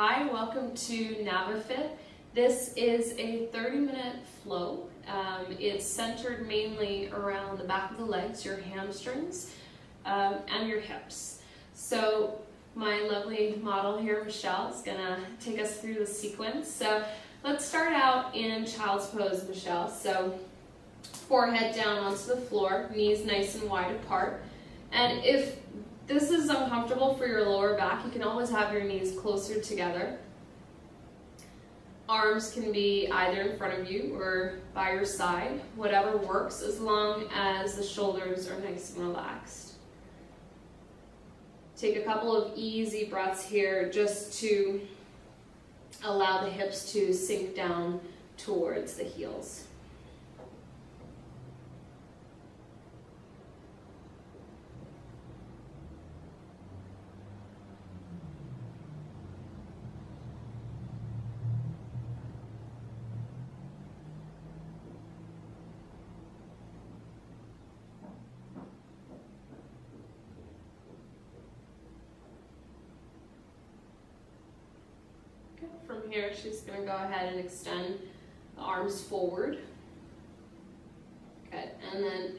Hi, welcome to NavaFit. This is a 30-minute flow. It's centered mainly around the back of the legs, your hamstrings, and your hips. So my lovely model here, Michelle, is gonna take us through the sequence. So let's start out in child's pose, Michelle. So forehead down onto the floor, knees nice and wide apart. And if this is uncomfortable for your lower back, you can always have your knees closer together. Arms can be either in front of you or by your side, whatever works, as long as the shoulders are nice and relaxed. Take a couple of easy breaths here just to allow the hips to sink down towards the heels. From here, she's going to go ahead and extend the arms forward. Good. And then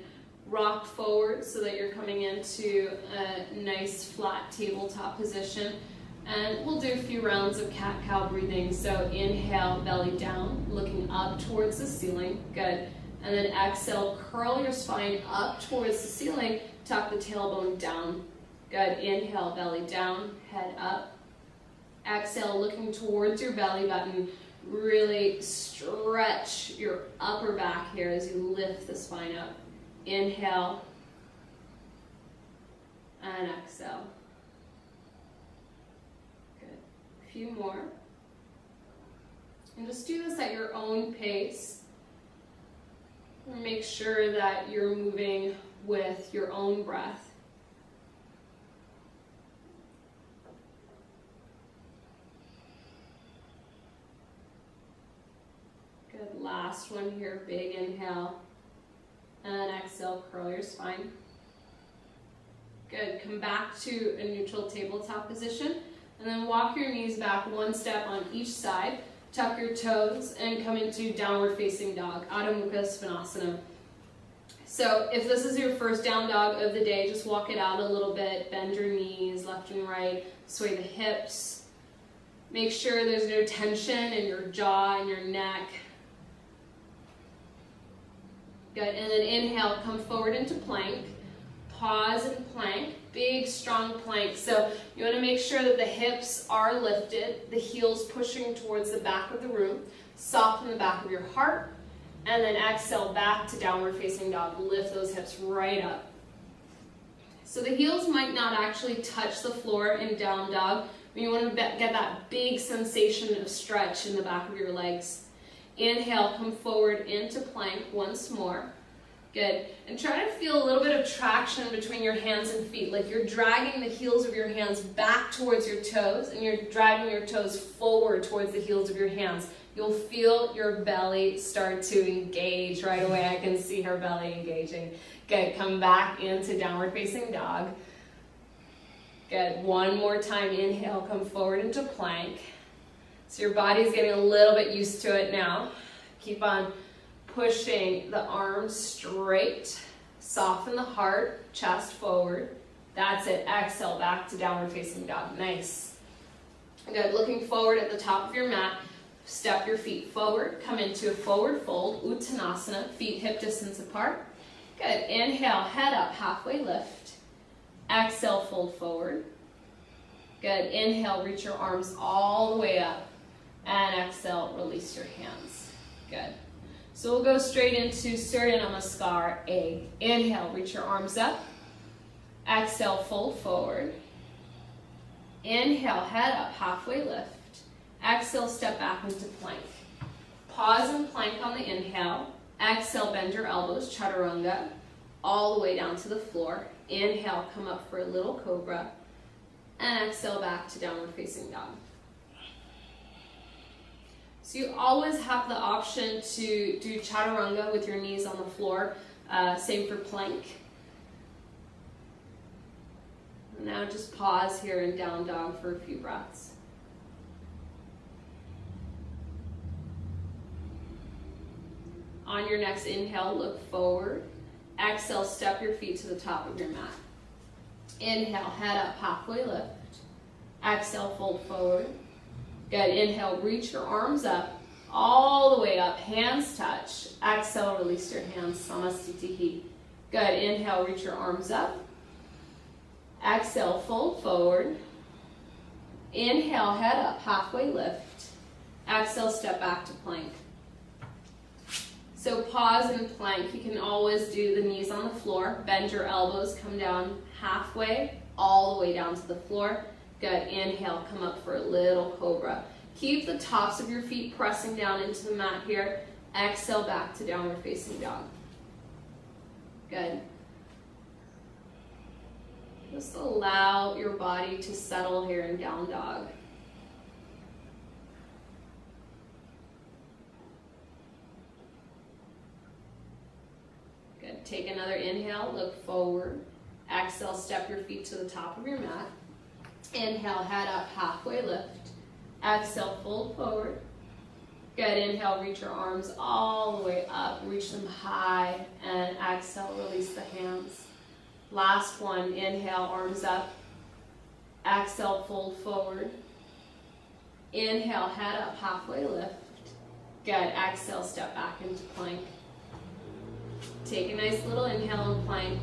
rock forward so that you're coming into a nice flat tabletop position. And we'll do a few rounds of cat-cow breathing. So inhale, belly down, looking up towards the ceiling. Good. And then exhale, curl your spine up towards the ceiling, tuck the tailbone down. Good. Inhale, belly down, head up. Exhale, looking towards your belly button. Really stretch your upper back here as you lift the spine up. Inhale and exhale. Good. A few more. And just do this at your own pace. Make sure that you're moving with your own breath. Last one here, big inhale, and exhale, curl your spine. Good, come back to a neutral tabletop position, and then walk your knees back one step on each side, tuck your toes, and come into downward facing dog, Adho Mukha Svanasana. So if this is your first down dog of the day, just walk it out a little bit, bend your knees left and right, sway the hips. Make sure there's no tension in your jaw and your neck. Good, and then inhale, come forward into plank, pause and plank, big strong plank. So you want to make sure that the hips are lifted, the heels pushing towards the back of the room, soften the back of your heart, and then exhale back to downward facing dog. Lift those hips right up. So the heels might not actually touch the floor in down dog, but you want to get that big sensation of stretch in the back of your legs. Inhale, come forward into plank once more. Good. And try to feel a little bit of traction between your hands and feet, like you're dragging the heels of your hands back towards your toes, and you're dragging your toes forward towards the heels of your hands. You'll feel your belly start to engage right away. I can see her belly engaging. Good. Come back into downward facing dog. Good. One more time. Inhale, come forward into plank. So your body's getting a little bit used to it now. Keep on pushing the arms straight. Soften the heart, chest forward. That's it. Exhale, back to downward facing dog. Nice. Good. Looking forward at the top of your mat. Step your feet forward. Come into a forward fold, Uttanasana, feet hip distance apart. Good. Inhale, head up, halfway lift. Exhale, fold forward. Good. Inhale, reach your arms all the way up. And exhale, release your hands. Good. So we'll go straight into Surya Namaskar A. Inhale, reach your arms up. Exhale, fold forward. Inhale, head up, halfway lift. Exhale, step back into plank. Pause and plank on the inhale. Exhale, bend your elbows, chaturanga, all the way down to the floor. Inhale, come up for a little cobra. And exhale, back to downward facing dog. So you always have the option to do chaturanga with your knees on the floor. Same for plank. Now just pause here in down dog for a few breaths. On your next inhale, look forward. Exhale, step your feet to the top of your mat. Inhale, head up, halfway lift. Exhale, fold forward. Good, inhale, reach your arms up, all the way up, hands touch. Exhale, release your hands, Samastitihi. Good, inhale, reach your arms up. Exhale, fold forward. Inhale, head up, halfway lift. Exhale, step back to plank. So pause in plank. You can always do the knees on the floor. Bend your elbows, come down halfway, all the way down to the floor. Good, inhale, come up for a little cobra. Keep the tops of your feet pressing down into the mat here. Exhale, back to downward facing dog. Good. Just allow your body to settle here in down dog. Good. Take another inhale, look forward. Exhale, step your feet to the top of your mat. Inhale, head up, halfway lift. Exhale, fold forward. Good, inhale, reach your arms all the way up, reach them high, and exhale, release the hands. Last one, inhale, arms up. Exhale, fold forward. Inhale, head up, halfway lift. Good, exhale, step back into plank. Take a nice little inhale in plank.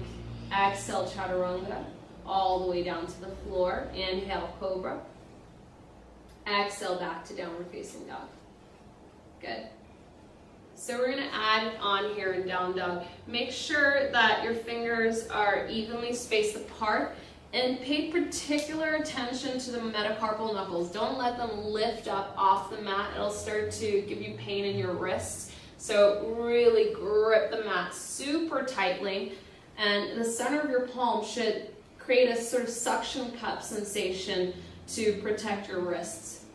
Exhale, chaturanga, all the way down to the floor. Inhale, cobra. Exhale, back to downward facing dog. Good. So we're going to add on here in down dog. Make sure that your fingers are evenly spaced apart and pay particular attention to the metacarpal knuckles. Don't let them lift up off the mat. It'll start to give you pain in your wrists. So really grip the mat super tightly, and the center of your palm should create a sort of suction cup sensation to protect your wrists.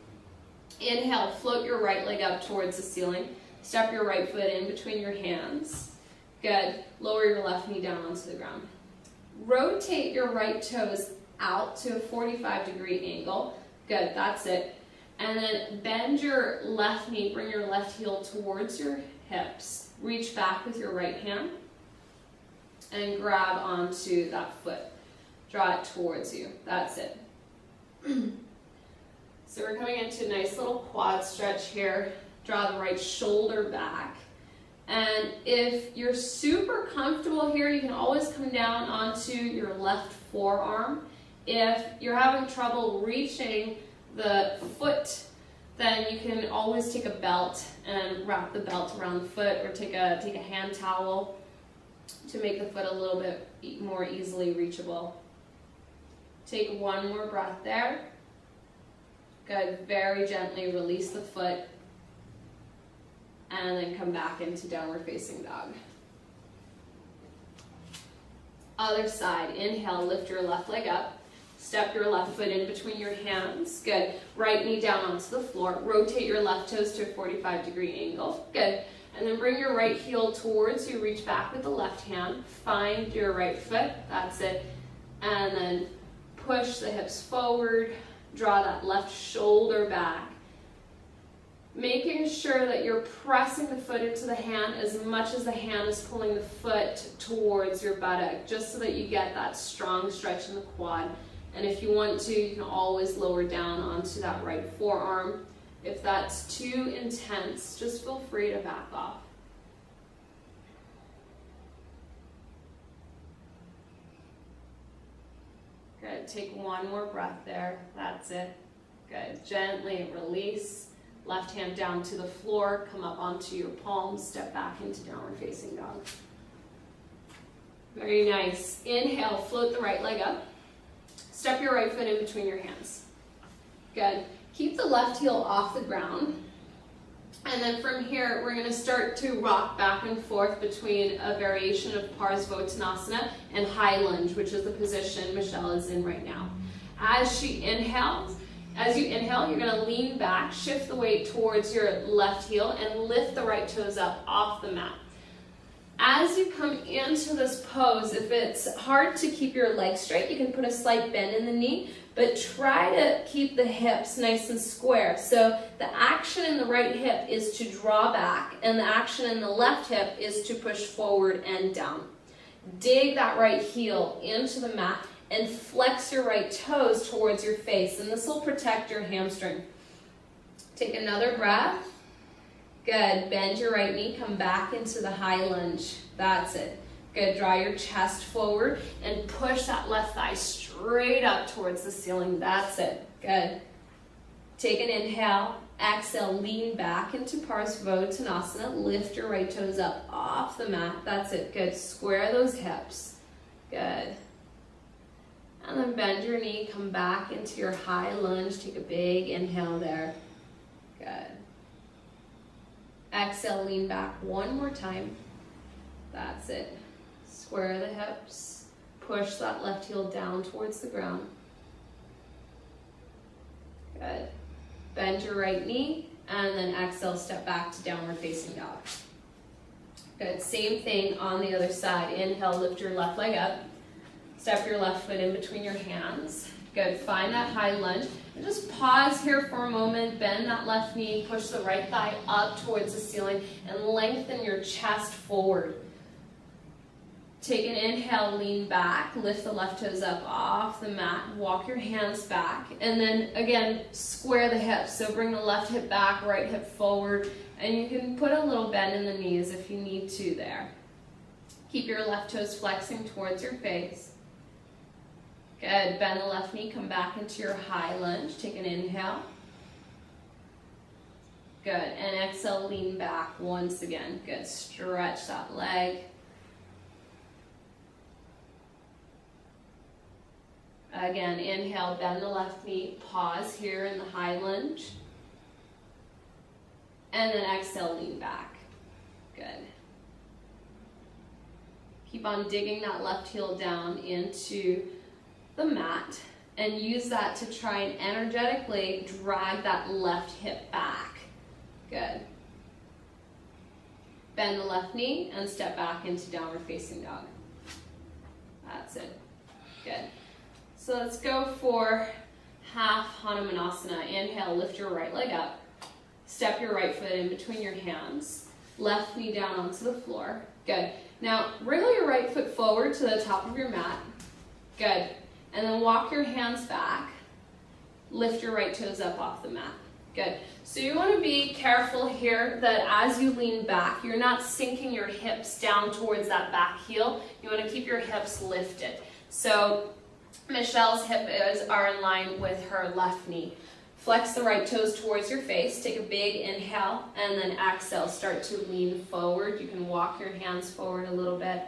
Inhale, float your right leg up towards the ceiling. Step your right foot in between your hands. Good. Lower your left knee down onto the ground. Rotate your right toes out to a 45-degree angle. Good, that's it. And then bend your left knee, bring your left heel towards your hips. Reach back with your right hand and grab onto that foot. Draw it towards you. That's it. So we're coming into a nice little quad stretch here. Draw the right shoulder back. And if you're super comfortable here, you can always come down onto your left forearm. If you're having trouble reaching the foot, then you can always take a belt and wrap the belt around the foot, or take a hand towel to make the foot a little bit more easily reachable. Take one more breath there. Good. Very gently release the foot and then come back into downward facing dog. Other side. Inhale, lift your left leg up. Step your left foot in between your hands. Good. Right knee down onto the floor. Rotate your left toes to a 45-degree angle. Good. And then bring your right heel towards you. Reach back with the left hand. Find your right foot. That's it. And then push the hips forward. Draw that left shoulder back. Making sure that you're pressing the foot into the hand as much as the hand is pulling the foot towards your buttock, just so that you get that strong stretch in the quad. And if you want to, you can always lower down onto that right forearm. If that's too intense, just feel free to back off. Good. Take one more breath there. That's it. Good. Gently release. Left hand down to the floor. Come up onto your palms. Step back into downward facing dog. Very nice. Inhale. Float the right leg up. Step your right foot in between your hands. Good. Keep the left heel off the ground. And then from here, we're going to start to rock back and forth between a variation of Parsvottanasana and high lunge, which is the position Michelle is in right now. As you inhale, you're going to lean back, shift the weight towards your left heel, and lift the right toes up off the mat. As you come into this pose, if it's hard to keep your legs straight, you can put a slight bend in the knee, but try to keep the hips nice and square. So the action in the right hip is to draw back, and the action in the left hip is to push forward and down. Dig that right heel into the mat and flex your right toes towards your face, and this will protect your hamstring. Take another breath. Good. Bend your right knee, come back into the high lunge. That's it. Good. Draw your chest forward and push that left thigh straight up towards the ceiling. That's it. Good. Take an inhale. Exhale, lean back into Parsvottanasana. Lift your right toes up off the mat. That's it. Good. Square those hips. Good. And then bend your knee, come back into your high lunge. Take a big inhale there. Good. Exhale, lean back one more time. That's it. Square the hips. Push that left heel down towards the ground. Good. Bend your right knee, and then exhale, step back to downward facing dog. Good. Same thing on the other side. Inhale, lift your left leg up. Step your left foot in between your hands. Good. Find that high lunge. And just pause here for a moment. Bend that left knee. Push the right thigh up towards the ceiling and lengthen your chest forward. Take an inhale, lean back. Lift the left toes up off the mat. Walk your hands back. And then again, square the hips. So bring the left hip back, right hip forward. And you can put a little bend in the knees if you need to there. Keep your left toes flexing towards your face. Good. Bend the left knee, come back into your high lunge. Take an inhale. Good. And exhale, lean back once again. Good. Stretch that leg. Again, inhale, bend the left knee, pause here in the high lunge. And then exhale, lean back. Good. Keep on digging that left heel down into the mat and use that to try and energetically drag that left hip back. Good. Bend the left knee and step back into downward facing dog. That's it. Good. So let's go for half Hanumanasana. Inhale, lift your right leg up. Step your right foot in between your hands. Left knee down onto the floor. Good. Now, wriggle your right foot forward to the top of your mat. Good. And then walk your hands back. Lift your right toes up off the mat. Good. So you want to be careful here that as you lean back, you're not sinking your hips down towards that back heel. You want to keep your hips lifted. So Michelle's hips are in line with her left knee. Flex the right toes towards your face. Take a big inhale and then exhale. Start to lean forward. You can walk your hands forward a little bit.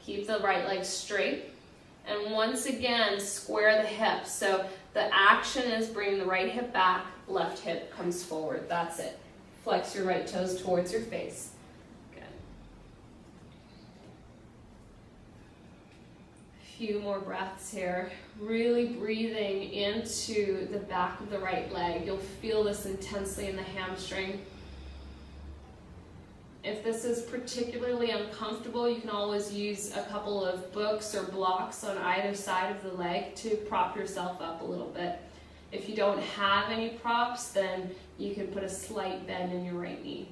Keep the right leg straight. And once again, square the hips. So the action is bringing the right hip back, left hip comes forward. That's it. Flex your right toes towards your face. Good. Few more breaths here. Really breathing into the back of the right leg. You'll feel this intensely in the hamstring. If this is particularly uncomfortable, you can always use a couple of books or blocks on either side of the leg to prop yourself up a little bit. If you don't have any props, then you can put a slight bend in your right knee.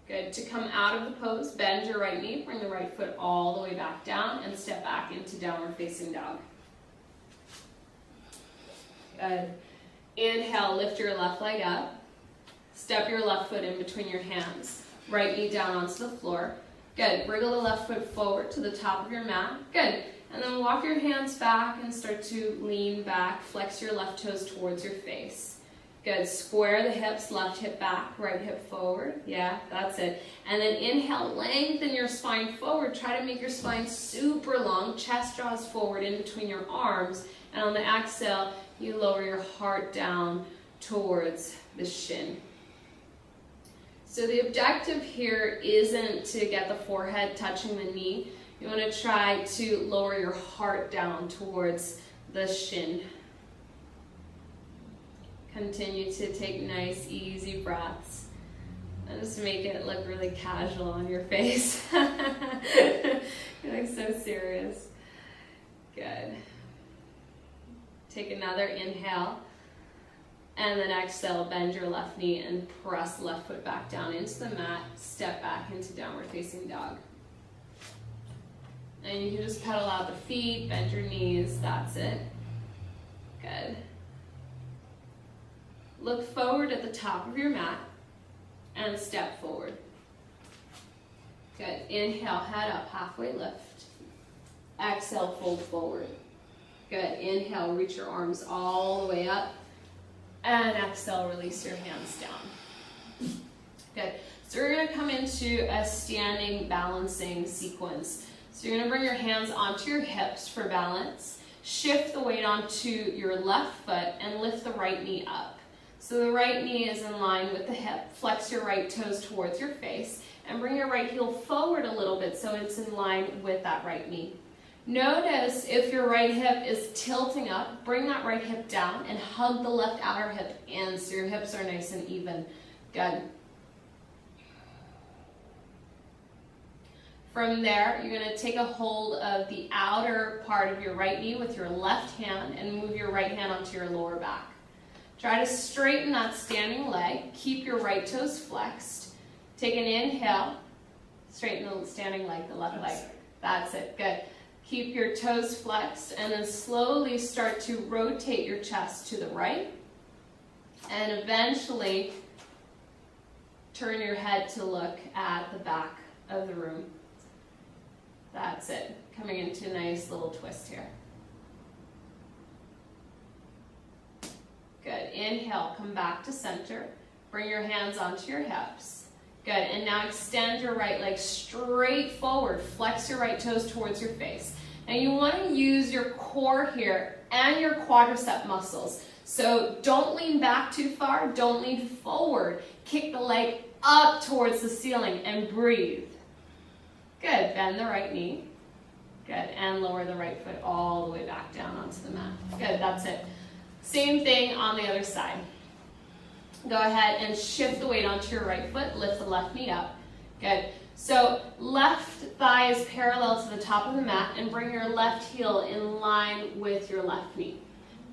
Good. To come out of the pose, bend your right knee, bring the right foot all the way back down, and step back into downward facing dog. Good. Inhale, lift your left leg up. Step your left foot in between your hands. Right knee down onto the floor. Good. Wriggle the left foot forward to the top of your mat. Good. And then walk your hands back and start to lean back. Flex your left toes towards your face. Good. Square the hips, left hip back, right hip forward. Yeah, that's it. And then inhale, lengthen your spine forward. Try to make your spine super long. Chest draws forward in between your arms. And on the exhale, you lower your heart down towards the shin. So the objective here isn't to get the forehead touching the knee. You want to try to lower your heart down towards the shin. Continue to take nice, easy breaths. And just make it look really casual on your face. You're like so serious. Good. Take another inhale. And then exhale, bend your left knee and press the left foot back down into the mat. Step back into downward facing dog. And you can just pedal out the feet, bend your knees, that's it. Good. Look forward at the top of your mat and step forward. Good. Inhale, head up, halfway lift. Exhale, fold forward. Good. Inhale, reach your arms all the way up. And exhale, release your hands down. Good. So we're going to come into a standing balancing sequence. So you're going to bring your hands onto your hips for balance. Shift the weight onto your left foot and lift the right knee up. So the right knee is in line with the hip. Flex your right toes towards your face and bring your right heel forward a little bit so it's in line with that right knee. Notice if your right hip is tilting up, bring that right hip down and hug the left outer hip in so your hips are nice and even. Good. From there, you're going to take a hold of the outer part of your right knee with your left hand and move your right hand onto your lower back. Try to straighten that standing leg. Keep your right toes flexed. Take an inhale. Straighten the standing leg, the left leg. That's it. Good. Keep your toes flexed and then slowly start to rotate your chest to the right and eventually turn your head to look at the back of the room. That's it. Coming into a nice little twist here. Good. Inhale, come back to center. Bring your hands onto your hips. Good, and now extend your right leg straight forward. Flex your right toes towards your face. And you want to use your core here and your quadricep muscles. So don't lean back too far, don't lean forward. Kick the leg up towards the ceiling and breathe. Good, bend the right knee. Good, and lower the right foot all the way back down onto the mat. Good, that's it. Same thing on the other side. Go ahead and shift the weight onto your right foot, lift the left knee up. Good. So left thigh is parallel to the top of the mat and bring your left heel in line with your left knee.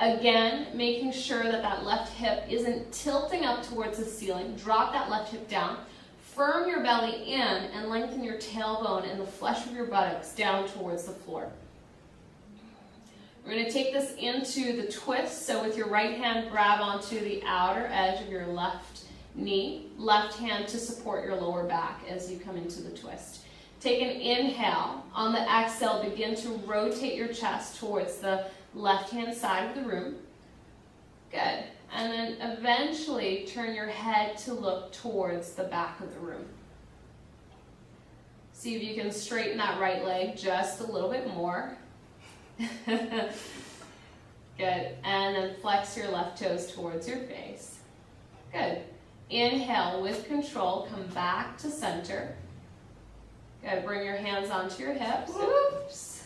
Again, making sure that that left hip isn't tilting up towards the ceiling. Drop that left hip down. Firm your belly in and lengthen your tailbone and the flesh of your buttocks down towards the floor. We're going to take this into the twist. So with your right hand, grab onto the outer edge of your left knee. Left hand to support your lower back as you come into the twist. Take an inhale. On the exhale, begin to rotate your chest towards the left-hand side of the room. Good. And then eventually turn your head to look towards the back of the room. See if you can straighten that right leg just a little bit more. Good. And then flex your left toes towards your face. Good. Inhale with control, come back to center. Good. Bring your hands onto your hips. Oops.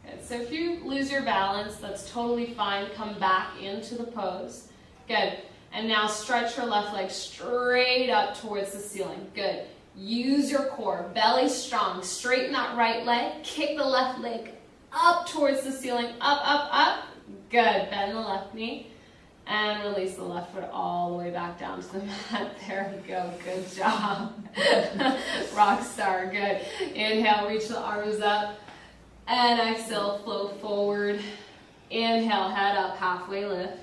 Good. So if you lose your balance, that's totally fine. Come back into the pose. Good. And now stretch your left leg straight up towards the ceiling. Good. Use your core, belly strong. Straighten that right leg. Kick the left leg up towards the ceiling. Up, up, up. Good. Bend the left knee. And release the left foot all the way back down to the mat. There we go. Good job. Rock star. Good. Inhale, reach the arms up. And exhale, float forward. Inhale, head up, halfway lift.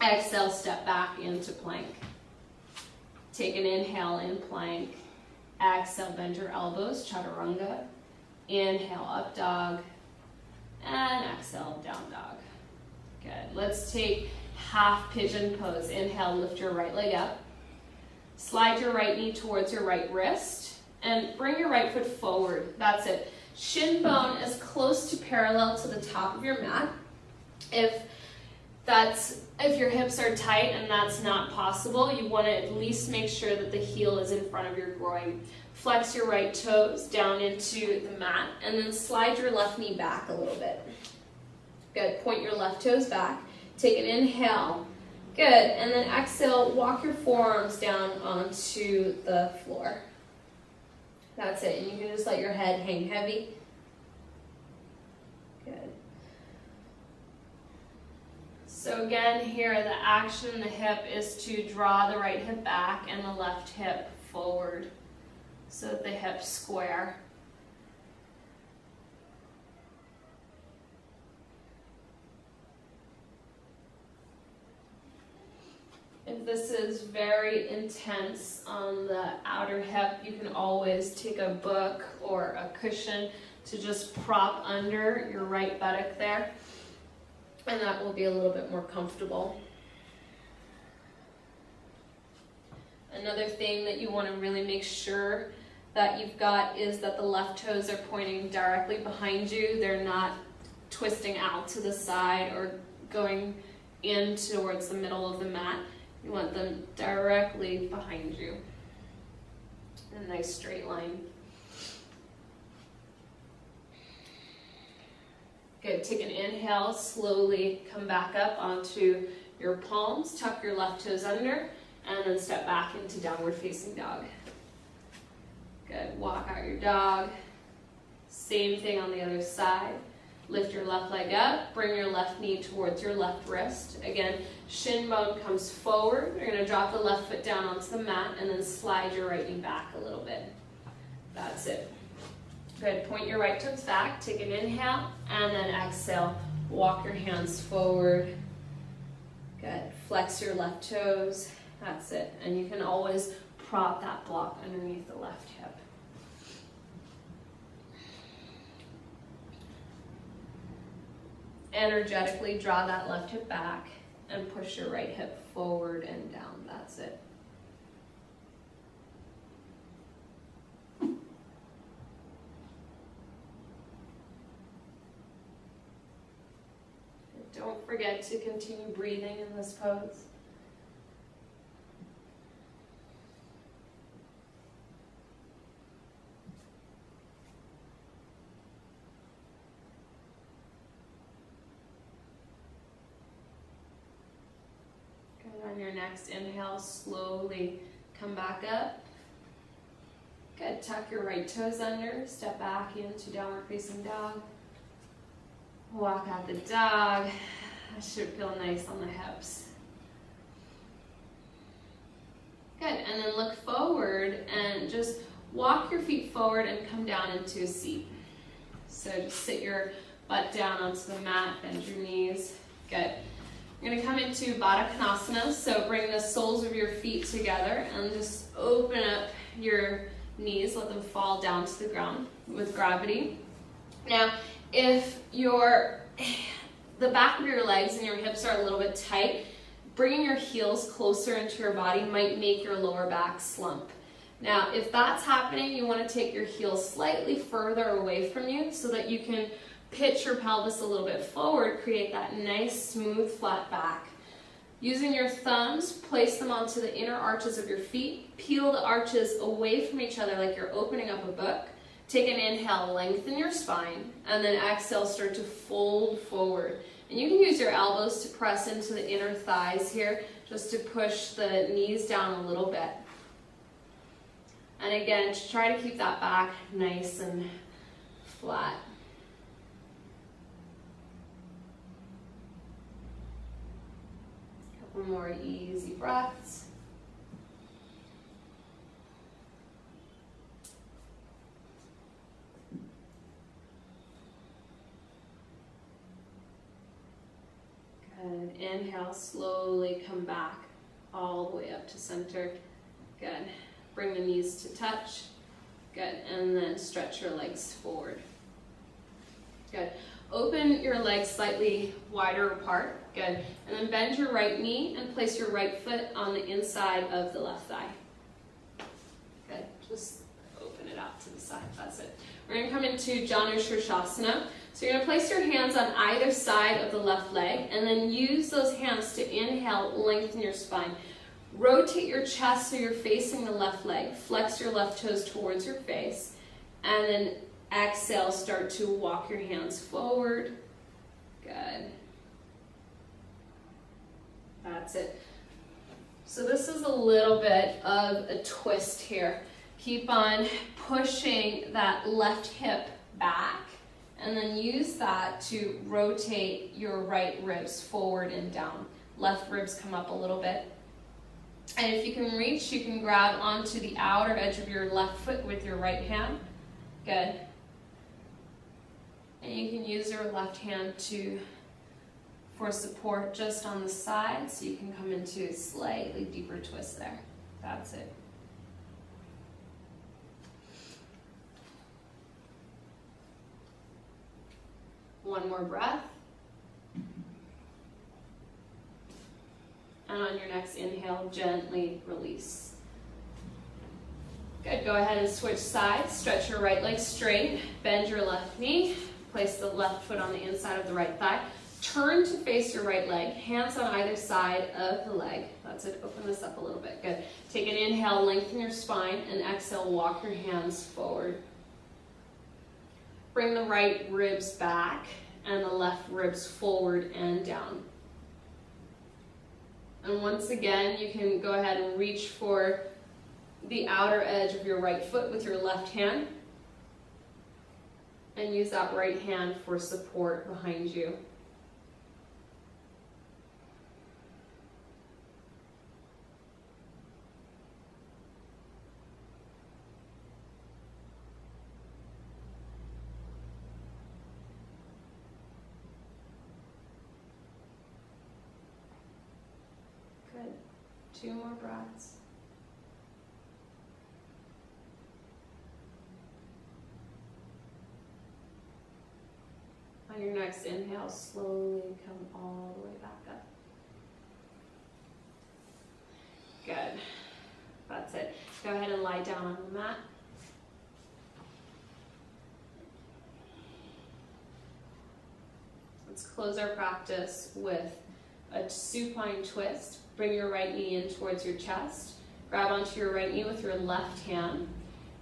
Exhale, step back into plank. Take an inhale in plank. Exhale, bend your elbows, chaturanga. Inhale, up dog. And exhale, down dog. Good. Let's take half pigeon pose. Inhale, lift your right leg up. Slide your right knee towards your right wrist. And bring your right foot forward. That's it. Shin bone as close to parallel to the top of your mat. If your hips are tight and that's not possible, you want to at least make sure that the heel is in front of your groin. Flex your right toes down into the mat and then slide your left knee back a little bit. Good. Point your left toes back. Take an inhale. Good. And then exhale, walk your forearms down onto the floor. That's it. And you can just let your head hang heavy. Good. So again, here the action in the hip is to draw the right hip back and the left hip forward so that the hips square. If this is very intense on the outer hip, you can always take a book or a cushion to just prop under your right buttock there, and that will be a little bit more comfortable. Another thing that you want to really make sure that you've got is that the left toes are pointing directly behind you. They're not twisting out to the side or going in towards the middle of the mat. You want them directly behind you in a nice straight line. Good, take an inhale, slowly come back up onto your palms, tuck your left toes under, and then step back into downward facing dog. Good, walk out your dog. Same thing on the other side. Lift your left leg up, bring your left knee towards your left wrist. Again, shin bone comes forward. You're going to drop the left foot down onto the mat and then slide your right knee back a little bit. That's it. Good, point your right toes back, take an inhale, and then exhale. Walk your hands forward. Good, flex your left toes. That's it. And you can always prop that block underneath the left hip. Energetically draw that left hip back and push your right hip forward and down. That's it. Don't forget to continue breathing in this pose. On your next inhale, slowly come back up. Good, tuck your right toes under, step back into downward facing dog. Walk out the dog. That should feel nice on the hips. Good, and then look forward and just walk your feet forward and come down into a seat. So just sit your butt down onto the mat, bend your knees. Good. You're going to come into Baddha Konasana, so bring the soles of your feet together and just open up your knees, let them fall down to the ground with gravity. Now, if the back of your legs and your hips are a little bit tight, bringing your heels closer into your body might make your lower back slump. Now, if that's happening, you want to take your heels slightly further away from you so that you can pitch your pelvis a little bit forward, create that nice, smooth, flat back. Using your thumbs, place them onto the inner arches of your feet. Peel the arches away from each other like you're opening up a book. Take an inhale, lengthen your spine, and then exhale, start to fold forward. And you can use your elbows to press into the inner thighs here, just to push the knees down a little bit. And again, try to keep that back nice and flat. More easy breaths. Good. Inhale, slowly come back all the way up to center. Good. Bring the knees to touch. Good. And then stretch your legs forward. Good. Open your legs slightly wider apart. Good. And then bend your right knee and place your right foot on the inside of the left thigh. Good. Just open it out to the side. That's it. We're going to come into Janu Shirshasana. So you're going to place your hands on either side of the left leg and then use those hands to inhale, lengthen your spine. Rotate your chest so you're facing the left leg. Flex your left toes towards your face. And then exhale, start to walk your hands forward. Good. That's it. So this is a little bit of a twist here. Keep on pushing that left hip back And then use that to rotate your right ribs forward and down. Left ribs come up a little bit. And if you can reach, you can grab onto the outer edge of your left foot with your right hand. Good. And you can use your left hand for support just on the side, so you can come into a slightly deeper twist there. That's it. One more breath. And on your next inhale, gently release. Good, go ahead and switch sides. Stretch your right leg straight, bend your left knee, place the left foot on the inside of the right thigh. Turn to face your right leg, hands on either side of the leg. That's it, open this up a little bit, good. Take an inhale, lengthen your spine, and exhale, walk your hands forward. Bring the right ribs back and the left ribs forward and down. And once again, you can go ahead and reach for the outer edge of your right foot with your left hand. And use that right hand for support behind you. Good. 2 more breaths. On your next inhale, slowly come all the way back up. Good. That's it. Go ahead and lie down on the mat. Let's close our practice with a supine twist. Bring your right knee in towards your chest. Grab onto your right knee with your left hand.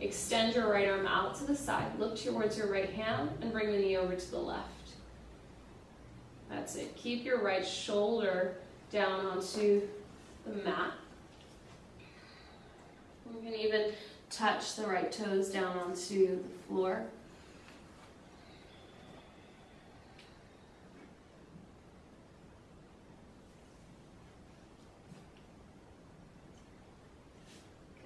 Extend your right arm out to the side. Look towards your right hand and bring the knee over to the left. That's it. Keep your right shoulder down onto the mat. You can even touch the right toes down onto the floor.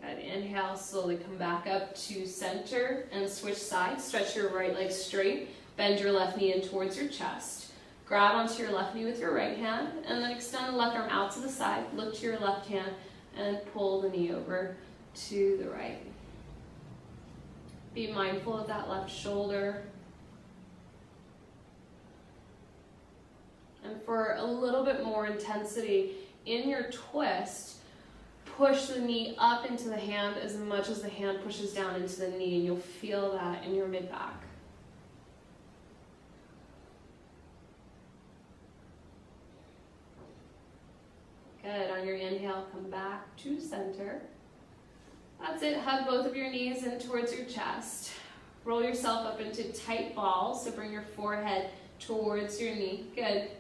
Good. Inhale, slowly come back up to center and switch sides. Stretch your right leg straight. Bend your left knee in towards your chest. Grab onto your left knee with your right hand, and then extend the left arm out to the side. Look to your left hand and pull the knee over to the right. Be mindful of that left shoulder. And for a little bit more intensity in your twist, push the knee up into the hand as much as the hand pushes down into the knee, and you'll feel that in your mid-back. Good. On your inhale, come back to center. That's it. Hug both of your knees in towards your chest. Roll yourself up into tight balls, so bring your forehead towards your knee. Good.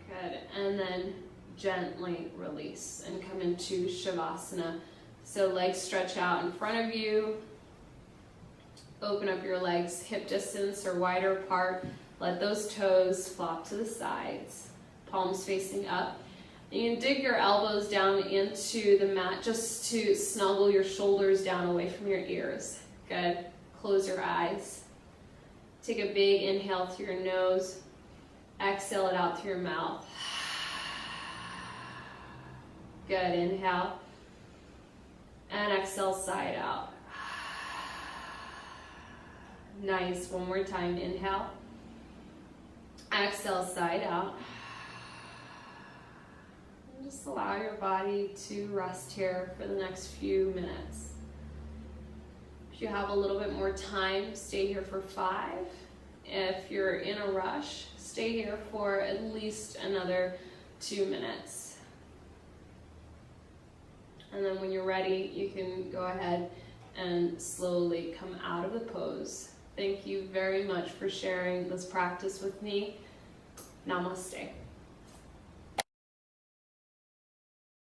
Good. And then gently release and come into shavasana. So legs stretch out in front of you. Open up your legs hip distance or wider apart. Let those toes flop to the sides, palms facing up. And you can dig your elbows down into the mat just to snuggle your shoulders down away from your ears. Good. Close your eyes. Take a big inhale through your nose. Exhale it out through your mouth. Good. Inhale. And exhale side out. Nice. One more time. Inhale. Exhale, side out. And just allow your body to rest here for the next few minutes. If you have a little bit more time, stay here for 5. If you're in a rush, stay here for at least another 2 minutes. And then when you're ready, you can go ahead and slowly come out of the pose. Thank you very much for sharing this practice with me. Namaste.